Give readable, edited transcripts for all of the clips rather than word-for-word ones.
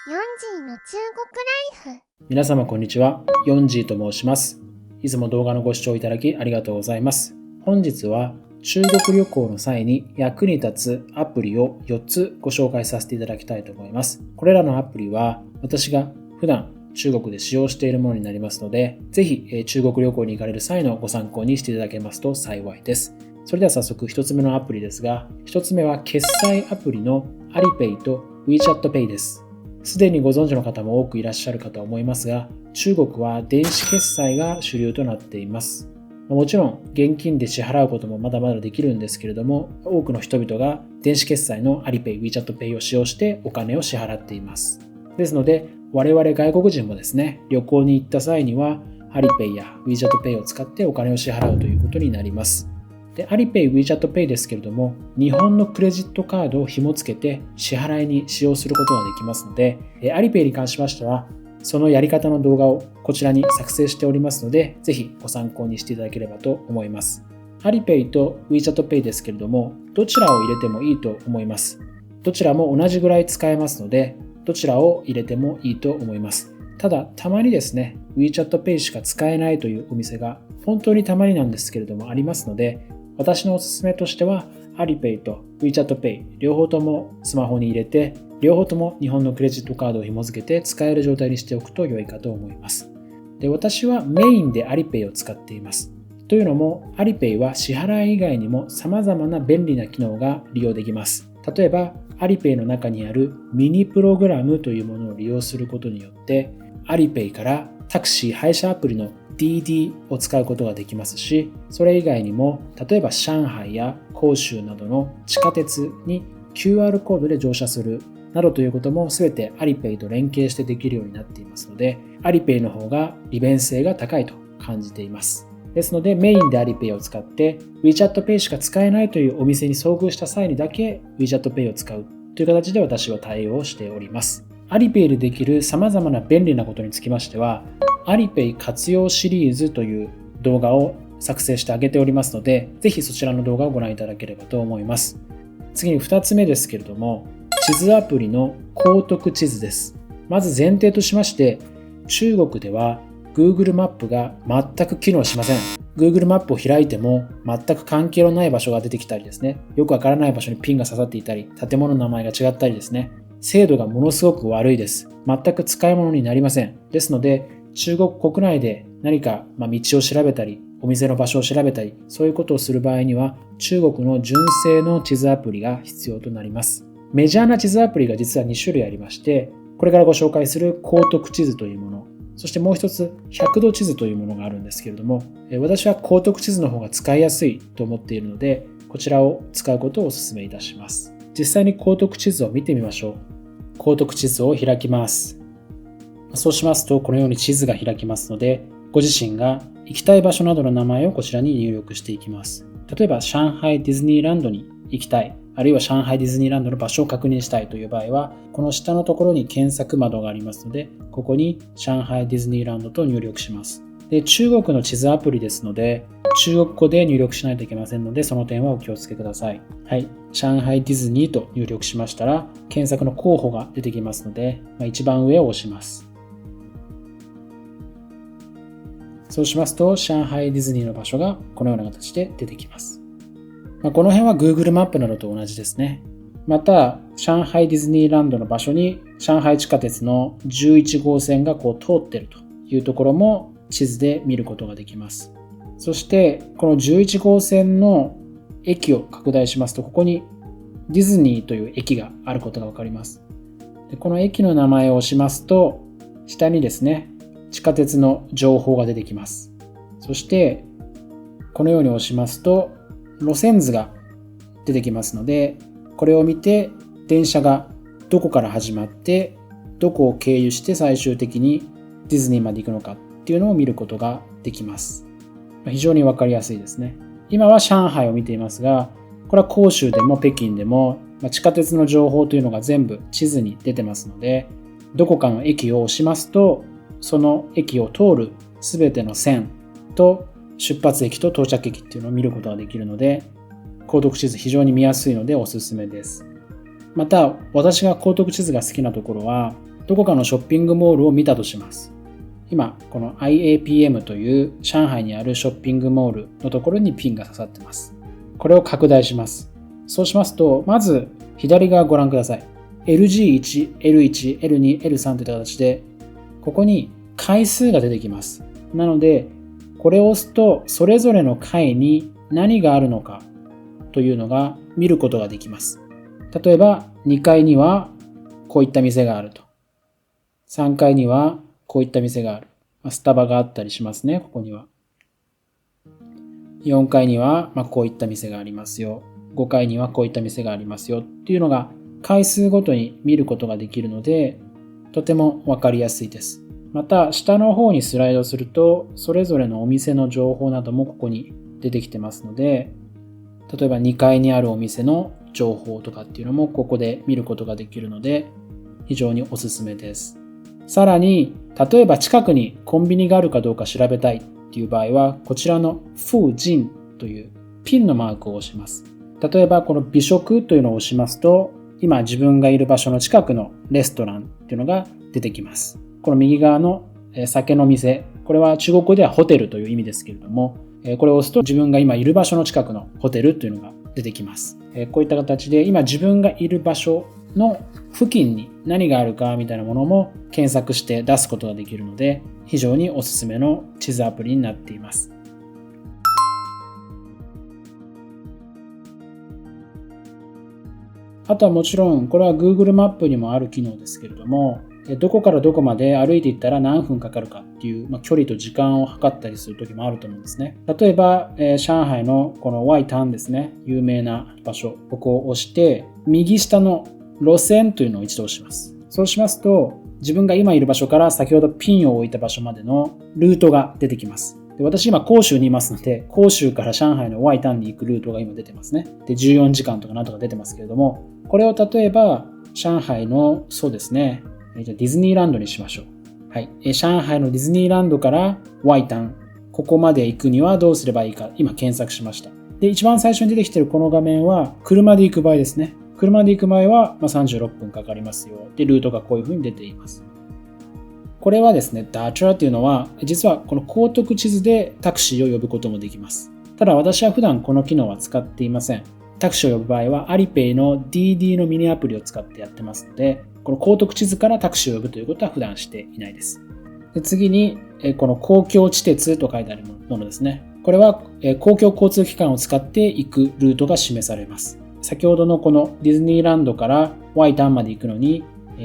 ヨンジーの中国ライフ。皆様こんにちは、ヨンジーと申します。いつも動画のご視聴いただきありがとうございます。本日は中国旅行の際に役に立つアプリを4つご紹介させていただきたいと思います。これらのアプリは私が普段中国で使用しているものになりますので、ぜひ中国旅行に行かれる際のご参考にしていただけますと幸いです。それでは早速1つ目のアプリですが、1つ目は決済アプリの Alipay と WeChat Pay です。すでにご存知の方も多くいらっしゃるかと思いますが、中国は電子決済が主流となっています。もちろん現金で支払うこともまだまだできるんですけれども、多くの人々が電子決済の Alipay、WeChat Pay を使用してお金を支払っています。ですので、我々外国人もですね、旅行に行った際には Alipay や WeChat Pay を使ってお金を支払うということになります。で、Alipay、WeChat Pay ですけれども、日本のクレジットカードを紐付けて支払いに使用することができますので、Alipay に関しましては、そのやり方の動画をこちらに作成しておりますので、ぜひご参考にしていただければと思います。Alipay と WeChat Pay ですけれども、どちらを入れてもいいと思います。どちらも同じぐらい使えますので、どちらを入れてもいいと思います。ただ、たまにですね、WeChat Pay しか使えないというお店が、本当にたまになんですけれどもありますので、私のおすすめとしては Alipay と WeChat Pay 両方ともスマホに入れて、両方とも日本のクレジットカードを紐付けて使える状態にしておくと良いかと思います。で、私はメインで Alipay を使っています。というのも Alipay は支払い以外にも様々な便利な機能が利用できます。例えば Alipay の中にあるミニプログラムというものを利用することによって Alipay からタクシー配車アプリのDD を使うことができますし、それ以外にも例えば上海や広州などの地下鉄に QR コードで乗車するなどということも全て Alipay と連携してできるようになっていますので、Alipay の方が利便性が高いと感じています。ですのでメインで Alipay を使って WeChat Pay しか使えないというお店に遭遇した際にだけ WeChat Pay を使うという形で私は対応しております。Alipay でできる様々な便利なことにつきましては、Alipay 活用シリーズという動画を作成してあげておりますので、ぜひそちらの動画をご覧いただければと思います。次に2つ目ですけれども、地図アプリの高徳地図です。まず前提としまして、中国では Google マップが全く機能しません。Google マップを開いても全く関係のない場所が出てきたりですね、よくわからない場所にピンが刺さっていたり、建物の名前が違ったりですね、精度がものすごく悪いです。全く使い物になりません。ですので、中国国内で何か道を調べたり、お店の場所を調べたり、そういうことをする場合には、中国の純正の地図アプリが必要となります。メジャーな地図アプリが実は2種類ありまして、これからご紹介する高徳地図というもの、そしてもう一つ100度地図というものがあるんですけれども、私は高徳地図の方が使いやすいと思っているので、こちらを使うことをお勧めいたします。実際に高徳地図を見てみましょう。高徳地図を開きます。そうしますと、このように地図が開きますので、ご自身が行きたい場所などの名前をこちらに入力していきます。例えば、上海ディズニーランドに行きたい、あるいは上海ディズニーランドの場所を確認したいという場合は、この下のところに検索窓がありますので、ここに上海ディズニーランドと入力します。で、中国の地図アプリですので、中国語で入力しないといけませんので、その点はお気をつけください。はい。上海ディズニーと入力しましたら、検索の候補が出てきますので、一番上を押します。そうしますと、上海ディズニーの場所がこのような形で出てきます。この辺は Google マップなどと同じですね。また、上海ディズニーランドの場所に上海地下鉄の11号線が通っているというところも地図で見ることができます。そして、この11号線の駅を拡大しますと、ここにディズニーという駅があることがわかります。で、この駅の名前を押しますと、下にですね、地下鉄の情報が出てきます。そして、このように押しますと、路線図が出てきますので、これを見て、電車がどこから始まって、どこを経由して最終的にディズニーまで行くのかっていうのを見ることができます。非常にわかりやすいですね。今は上海を見ていますが、これは広州でも北京でも地下鉄の情報というのが全部地図に出てますので、どこかの駅を押しますと、その駅を通るすべての線と出発駅と到着駅っていうのを見ることができるので、高徳地図非常に見やすいのでおすすめです。また、私が高徳地図が好きなところは、どこかのショッピングモールを見たとします。今、この IAPM という上海にあるショッピングモールのところにピンが刺さっています。これを拡大します。そうしますと、まず左側ご覧ください。LG1、L1、L2、L3 といった形で、ここに階数が出てきます。なので、これを押すと、それぞれの階に何があるのかというのが見ることができます。例えば、2階にはこういった店があると。3階にはこういった店がある。スタバがあったりしますね、ここには。4階にはこういった店がありますよ。5階にはこういった店がありますよっていうのが階数ごとに見ることができるので、とてもわかりやすいです。また、下の方にスライドすると、それぞれのお店の情報などもここに出てきてますので、例えば2階にあるお店の情報とかっていうのもここで見ることができるので、非常におすすめです。さらに、例えば近くにコンビニがあるかどうか調べたいっていう場合は、こちらの附近というピンのマークを押します。例えばこの美食というのを押しますと、今自分がいる場所の近くのレストランっていうのが出てきます。この右側の酒の店、これは中国語ではホテルという意味ですけれども、これを押すと自分が今いる場所の近くのホテルというのが出てきます。こういった形で今自分がいる場所の付近に何があるかみたいなものも検索して出すことができるので、非常におすすめの地図アプリになっています。あとはもちろんこれは Google マップにもある機能ですけれども、どこからどこまで歩いていったら何分かかるかっていう、距離と時間を測ったりする時もあると思うんですね。例えば、上海のこのワイタンですね、有名な場所、ここを押して右下の路線というのを一度押します。そうしますと、自分が今いる場所から先ほどピンを置いた場所までのルートが出てきます。で、私今広州にいますので、広州から上海のワイタンに行くルートが今出てますね。で、14時間とかなんとか出てますけれども、これを例えば上海のそうですね、ディズニーランドにしましょう。はい。上海のディズニーランドからワイタン、ここまで行くにはどうすればいいか、今検索しました。で、一番最初に出てきているこの画面は車で行く場合ですね。車で行く場合は36分かかりますよ。で、ルートがこういう風に出ています。これはですね、ダーチャーというのは、実はこの高徳地図でタクシーを呼ぶこともできます。ただ私は普段この機能は使っていません。タクシーを呼ぶ場合はアリペイの DD のミニアプリを使ってやってますので、この高徳地図からタクシーを呼ぶということは普段していないです。で、次に、この公共地鉄と書いてあるものですね。これは公共交通機関を使って行くルートが示されます。先ほどのこのディズニーランドからワイタンまで行くのに、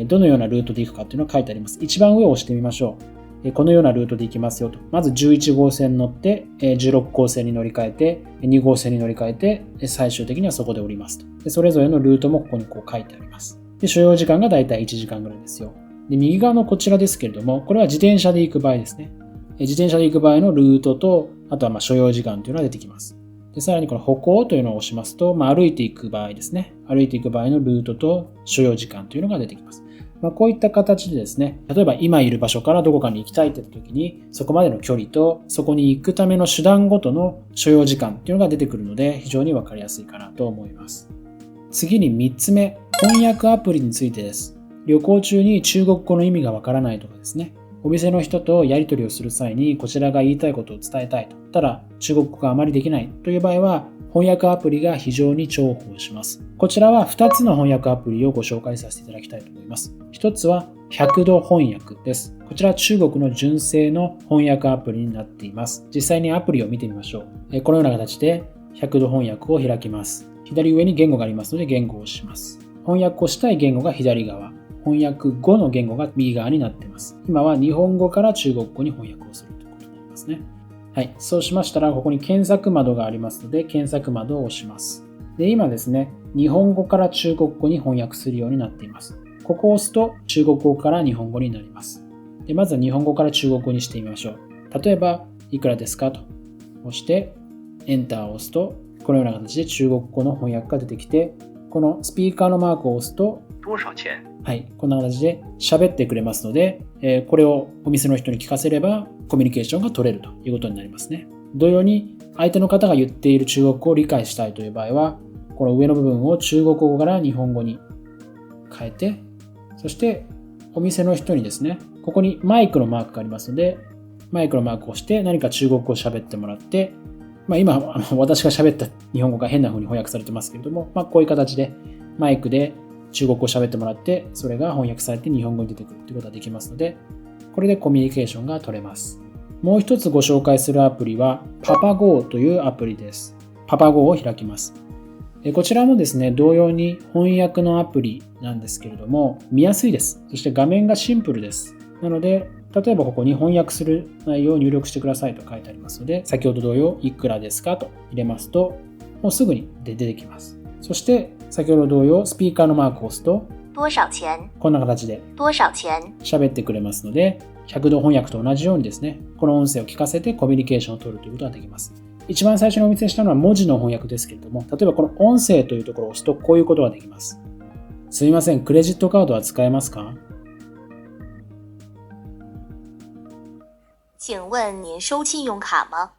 どのようなルートで行くかっていうのが書いてあります。一番上を押してみましょう。このようなルートで行きますよと。まず11号線に乗って、16号線に乗り換えて、2号線に乗り換えて、最終的にはそこで降りますと。で、それぞれのルートもここにこう書いてあります。で、所要時間がだいたい1時間ぐらいですよ。で、右側のこちらですけれども、これは自転車で行く場合ですね。自転車で行く場合のルートと、あとは所要時間というのが出てきます。で、さらにこの歩行というのを押しますと、歩いていく場合ですね。歩いていく場合のルートと所要時間というのが出てきます。こういった形でですね、例えば今いる場所からどこかに行きたいといった時に、そこまでの距離とそこに行くための手段ごとの所要時間というのが出てくるので、非常にわかりやすいかなと思います。次に3つ目、翻訳アプリについてです。旅行中に中国語の意味がわからないとかですね、お店の人とやり取りをする際にこちらが言いたいことを伝えたいと。ただ中国語があまりできないという場合は、翻訳アプリが非常に重宝します。こちらは2つの翻訳アプリをご紹介させていただきたいと思います。1つは100度翻訳です。こちらは中国の純正の翻訳アプリになっています。実際にアプリを見てみましょう。このような形で100度翻訳を開きます。左上に言語がありますので言語を押します。翻訳をしたい言語が左側。翻訳後の言語が右側になっています。今は日本語から中国語に翻訳をするということになりますね。はい。そうしましたら、ここに検索窓がありますので、検索窓を押します。で、今ですね、日本語から中国語に翻訳するようになっています。ここを押すと中国語から日本語になります。で、まずは日本語から中国語にしてみましょう。例えば、いくらですかと押して、エンターを押すと、このような形で中国語の翻訳が出てきて、このスピーカーのマークを押すと、多少钱？はい、こんな形で喋ってくれますので、これをお店の人に聞かせればコミュニケーションが取れるということになりますね。同様に相手の方が言っている中国語を理解したいという場合は、この上の部分を中国語から日本語に変えて、そしてお店の人にですね、ここにマイクのマークがありますので、マイクのマークを押して何か中国語を喋ってもらって、今私が喋った日本語が変な風に翻訳されてますけれども、こういう形でマイクで中国語を喋ってもらって、それが翻訳されて日本語に出てくるということができますので、これでコミュニケーションが取れます。もう一つご紹介するアプリは Papago というアプリです。Papago を開きます。こちらもですね、同様に翻訳のアプリなんですけれども、見やすいです。そして画面がシンプルです。なので、例えばここに翻訳する内容を入力してくださいと書いてありますので、先ほど同様、いくらですかと入れますと、もうすぐに出てきます。そして、先ほど同様、スピーカーのマークを押すと、多少钱こんな形で多少钱喋ってくれますので、100度翻訳と同じようにですね、この音声を聞かせてコミュニケーションを取るということができます。一番最初にお見せしたのは文字の翻訳ですけれども、例えばこの音声というところを押すとこういうことができます。すみません、クレジットカードは使えますか？请问您收信用卡吗？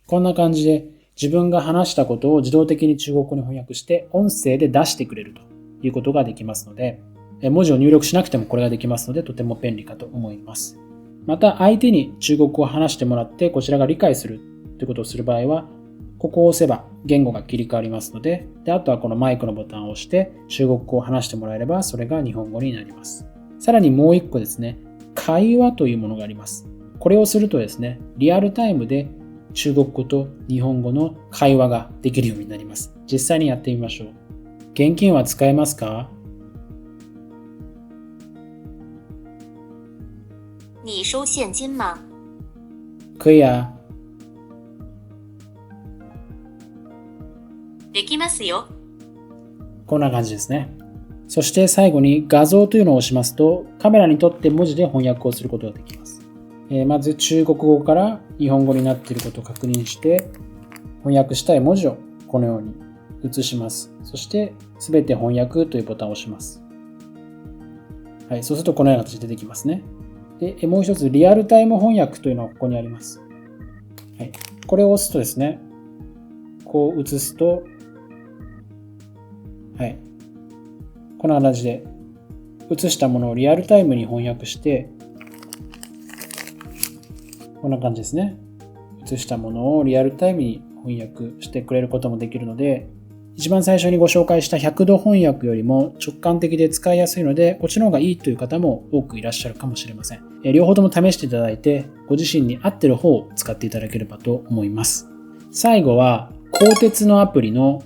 こんな感じで自分が話したことを自動的に中国語に翻訳して音声で出してくれるということができますので、文字を入力しなくてもこれができますのでとても便利かと思います。また相手に中国語を話してもらってこちらが理解するということをする場合は、ここを押せば言語が切り替わりますので、あとはこのマイクのボタンを押して中国語を話してもらえればそれが日本語になります。さらにもう一個ですね、会話というものがあります。これをするとですね、リアルタイムで中国語と日本語の会話ができるようになります。実際にやってみましょう。現金は使えますか？你收现金吗？可以啊。できますよ。こんな感じですね。そして最後に画像というのを押しますと、カメラにとって文字で翻訳をすることができます。まず中国語から日本語になっていることを確認して、翻訳したい文字をこのように移します。そしてすべて翻訳というボタンを押します。はい、そうするとこのような形で出てきますね。で、もう一つリアルタイム翻訳というのがここにあります。はい、これを押すとですね、こう移すと、はい、この形で移したものをリアルタイムに翻訳して、こんな感じですね。移したものをリアルタイムに翻訳してくれることもできるので、一番最初にご紹介した100度翻訳よりも直感的で使いやすいので、こっちの方がいいという方も多くいらっしゃるかもしれません。両方とも試していただいて、ご自身に合ってる方を使っていただければと思います。最後は、鋼鉄のアプリの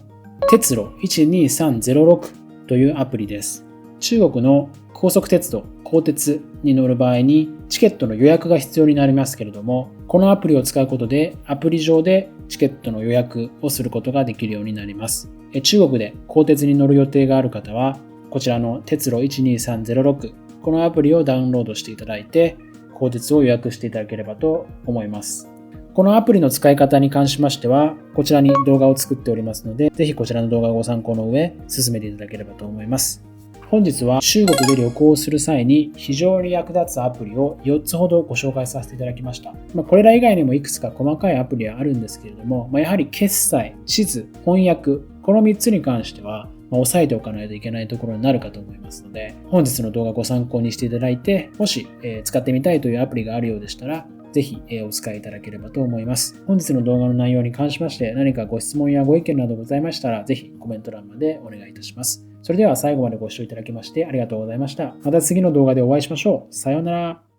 鉄路12306というアプリです。中国の高速鉄道、鋼鉄に乗る場合にチケットの予約が必要になりますけれども、このアプリを使うことでアプリ上でチケットの予約をすることができるようになります。中国で鋼鉄に乗る予定がある方は、こちらの鉄路12306、このアプリをダウンロードしていただいて、鋼鉄を予約していただければと思います。このアプリの使い方に関しましては、こちらに動画を作っておりますので、ぜひこちらの動画をご参考の上、進めていただければと思います。本日は中国で旅行する際に非常に役立つアプリを4つほどご紹介させていただきました。これら以外にもいくつか細かいアプリはあるんですけれども、やはり決済、地図、翻訳、この3つに関しては、押さえておかないといけないところになるかと思いますので、本日の動画ご参考にしていただいて、もし使ってみたいというアプリがあるようでしたら、ぜひお使いいただければと思います。本日の動画の内容に関しまして何かご質問やご意見などございましたら、ぜひコメント欄までお願いいたします。それでは最後までご視聴いただきましてありがとうございました。また次の動画でお会いしましょう。さようなら。